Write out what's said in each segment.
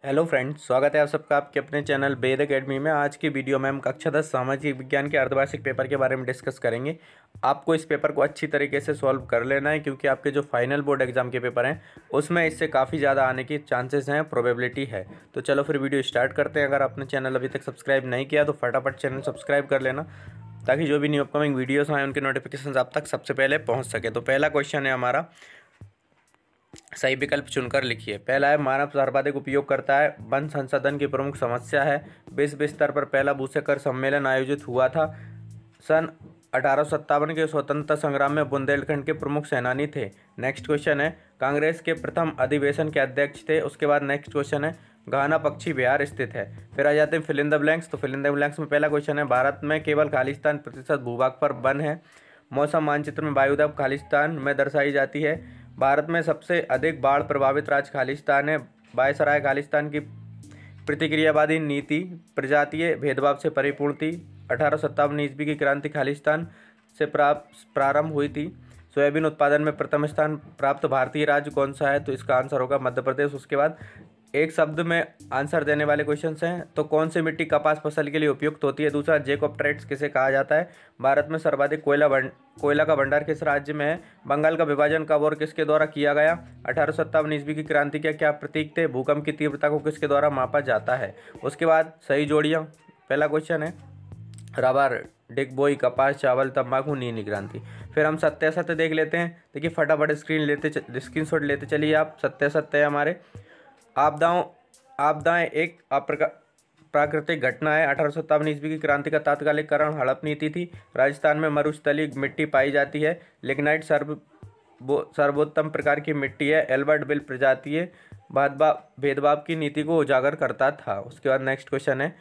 Hello friends, स्वागत है आप सबका आपके अपने चैनल वेद एकेडमी में। आज की वीडियो में हम कक्षा 10 सामाजिक विज्ञान के अर्धवार्षिक पेपर के बारे में डिस्कस करेंगे। आपको इस पेपर को अच्छी तरीके से सॉल्व कर लेना है, क्योंकि आपके जो फाइनल बोर्ड एग्जाम के पेपर हैं उसमें इससे काफ़ी ज़्यादा आने की चांसेस हैं, प्रोबेबिलिटी है। तो चलो फिर वीडियो स्टार्ट करते हैं। अगर आपने चैनल अभी तक सब्सक्राइब नहीं किया तो फटाफट चैनल सब्सक्राइब कर लेना, ताकि जो भी न्यू अपकमिंग वीडियोज़ आए उनके नोटिफिकेशन आप तक सबसे पहले पहुँच सके। तो पहला क्वेश्चन है हमारा, सही विकल्प चुनकर लिखिए। पहला है, मानव सर्वाधिक उपयोग करता है। वन संसाधन की प्रमुख समस्या है। विश्व स्तर पर पहला भूसेकर सम्मेलन आयोजित हुआ था। सन 1857 के स्वतंत्रता संग्राम में बुंदेलखंड के प्रमुख सेनानी थे। नेक्स्ट क्वेश्चन है, कांग्रेस के प्रथम अधिवेशन के अध्यक्ष थे। उसके बाद नेक्स्ट क्वेश्चन है, घाना पक्षी बिहार स्थित है। फिर आ जाते हैं फिल इन द ब्लैंक्स। तो फिल इन द ब्लैंक्स में पहला क्वेश्चन है, भारत में केवल खालिस्तान प्रतिशत भूभाग पर वन है। मौसम मानचित्र में वायुदाब खालिस्तान में दर्शाई जाती है। भारत में सबसे अधिक बाढ़ प्रभावित राज्य खालिस्तान है। वायसराय खालिस्तान की प्रतिक्रियावादी नीति प्रजातीय भेदभाव से परिपूर्ण थी। 1857 ईस्वी की क्रांति खालिस्तान से प्रारंभ हुई थी। सोयाबीन उत्पादन में प्रथम स्थान प्राप्त भारतीय राज्य कौन सा है? तो इसका आंसर होगा मध्य प्रदेश। उसके बाद एक शब्द में आंसर देने वाले क्वेश्चंस हैं। तो कौन सी मिट्टी कपास फसल के लिए उपयुक्त होती है? दूसरा, जेकोप्टेट्स किसे कहा जाता है? भारत में सर्वाधिक कोयला का भंडार किस राज्य में है? बंगाल का विभाजन कब और किसके द्वारा किया गया? 1857 ईस्वी की क्रांति के क्या प्रतीक थे? भूकंप की तीव्रता को किसके द्वारा मापा जाता है? उसके बाद सही जोड़ियाँ। पहला क्वेश्चन है, रबर, डिगबोई, कपास, चावल, तंबाकू, नीली क्रांति। फिर हम सत्य असत्य देख लेते हैं। देखिए फटाफट स्क्रीनशॉट लेते चलिए आप। सत्य असत्य है हमारे, आपदाएं एक प्राकृतिक घटना है। 1857 ईस्वी की क्रांति का तात्कालिक कारण हड़प नीति थी। राजस्थान में मरुस्थलीय मिट्टी पाई जाती है। लिग्नाइट सर्वोत्तम प्रकार की मिट्टी है। एल्बर्ट बिल प्रजातीय भेदभाव की नीति को उजागर करता था। उसके बाद नेक्स्ट क्वेश्चन है,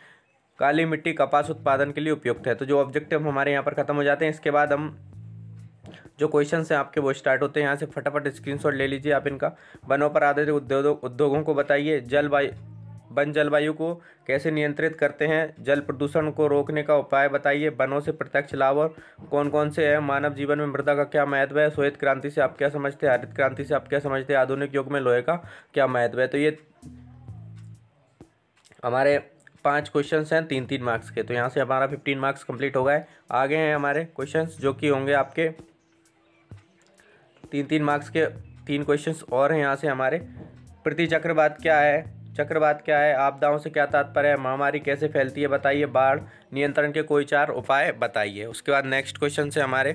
काली मिट्टी कपास उत्पादन के लिए उपयुक्त है। तो जो ऑब्जेक्टिव हमारे यहाँ पर खत्म हो जाते हैं। इसके बाद हम जो क्वेश्चंस हैं आपके वो स्टार्ट होते हैं। यहाँ से फटाफट स्क्रीनशॉट ले लीजिए आप इनका। वनों पर आधारित उद्योगों को बताइए। वन जलवायु को कैसे नियंत्रित करते हैं? जल प्रदूषण को रोकने का उपाय बताइए। वनों से प्रत्यक्ष लाभ और कौन कौन से हैं? मानव जीवन में मृदा का क्या महत्व है? श्वेत क्रांति से आप क्या समझते हैं? हरित क्रांति से आप क्या समझते हैं? आधुनिक युग में लोहे का क्या महत्व है? तो ये हमारे 5 क्वेश्चंस हैं 3-3 मार्क्स के। तो यहाँ से हमारा 15 मार्क्स कंप्लीट हो गए। आगे हैं हमारे क्वेश्चंस जो कि होंगे आपके 3-3 मार्क्स के। 3 क्वेश्चंस और हैं यहाँ से हमारे। प्रति चक्रवात क्या है? चक्रवात क्या है? आपदाओं से क्या तात्पर्य है? महामारी कैसे फैलती है बताइए। बाढ़ नियंत्रण के कोई 4 उपाय बताइए। उसके बाद नेक्स्ट क्वेश्चन से हमारे,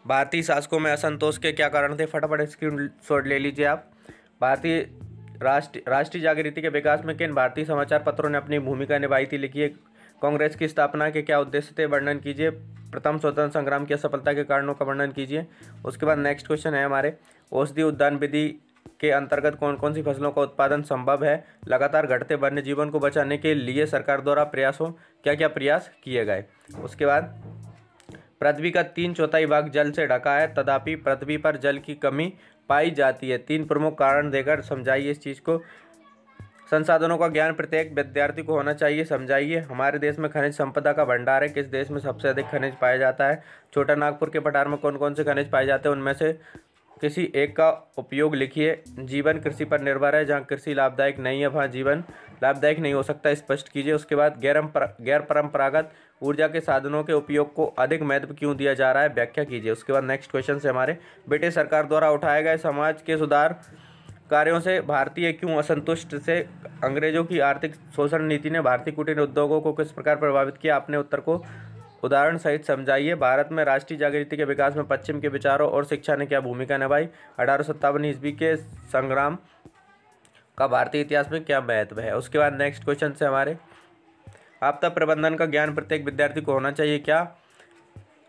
भारतीय शासकों में असंतोष के क्या कारण थे? फटाफट स्क्रीनशॉट ले लीजिए आप। भारतीय राष्ट्रीय जागृति के विकास में किन भारतीय समाचार पत्रों ने अपनी भूमिका निभाई थी? लिखिए। कांग्रेस की स्थापना के क्या उद्देश्य थे? वर्णन कीजिए। प्रथम स्वतंत्रता संग्राम की असफलता के कारणों का वर्णन कीजिए। उसके बाद नेक्स्ट क्वेश्चन है हमारे, औषधि उद्यान विधि के अंतर्गत कौन कौन सी फसलों का उत्पादन संभव है? लगातार घटते वन्य जीवन को बचाने के लिए सरकार द्वारा क्या क्या प्रयास किए गए? उसके बाद, पृथ्वी का 3/4 भाग जल से ढका है, तथापि पृथ्वी पर जल की कमी पाई जाती है। 3 प्रमुख कारण देकर समझाइए इस चीज़ को। संसाधनों का ज्ञान प्रत्येक विद्यार्थी को होना चाहिए, समझाइए। हमारे देश में खनिज संपदा का भंडार है। किस देश में सबसे अधिक खनिज पाया जाता है? छोटा नागपुर के पठार में कौन कौन से खनिज पाए जाते हैं? उनमें से किसी एक का उपयोग लिखिए। जीवन कृषि पर निर्भर है। जहाँ कृषि लाभदायक नहीं है वहाँ जीवन लाभदायक नहीं हो सकता, स्पष्ट कीजिए। उसके बाद, गैर परंपरागत ऊर्जा के साधनों के उपयोग को अधिक महत्व क्यों दिया जा रहा है? व्याख्या कीजिए। उसके बाद नेक्स्ट क्वेश्चन से हमारे, ब्रिटिश सरकार द्वारा उठाए गए समाज के सुधार कार्यों से भारतीय क्यों असंतुष्ट से? अंग्रेजों की आर्थिक शोषण नीति ने भारतीय कुटीर उद्योगों को किस प्रकार प्रभावित किया? अपने उत्तर को उदाहरण सहित समझाइए। भारत में राष्ट्रीय जागृति के विकास में पश्चिम के विचारों और शिक्षा ने क्या भूमिका निभाई? 1857 ईस्वी के संग्राम का भारतीय इतिहास में क्या महत्व है? उसके बाद नेक्स्ट क्वेश्चन से हमारे, आपदा प्रबंधन का ज्ञान प्रत्येक विद्यार्थी को होना चाहिए। क्या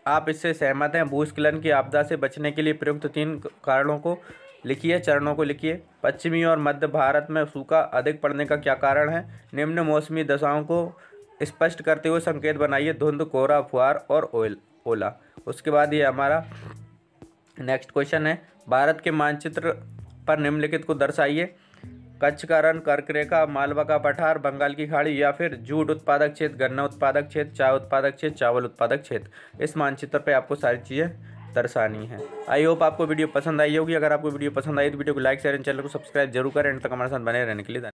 आप इससे सहमत हैं? भूस्खलन की आपदा से बचने के लिए प्रयुक्त 3 कारणों को लिखिए, चरणों को लिखिए। पश्चिमी और मध्य भारत में सूखा अधिक पड़ने का क्या कारण है? निम्न मौसमी दशाओं को स्पष्ट करते हुए संकेत बनाइए। धुंध, कोहरा, फुहार और ओला। उसके बाद ये हमारा नेक्स्ट क्वेश्चन है, भारत के मानचित्र पर निम्नलिखित को दर्शाइए। कच्छ का रण, कर्क रेखा, मालवा का पठार, बंगाल की खाड़ी, या फिर जूट उत्पादक क्षेत्र, गन्ना उत्पादक क्षेत्र, चाय उत्पादक क्षेत्र, चावल उत्पादक क्षेत्र। इस मानचित्र पे आपको सारी चीज़ें तरसानी है। आई होप आपको वीडियो पसंद आई होगी। अगर आपको वीडियो पसंद आई तो वीडियो को लाइक शेयर एंड चैनल को सब्सक्राइब जरूर करें। एंड तक हमारे साथ बने रहने के लिए धन्यवाद।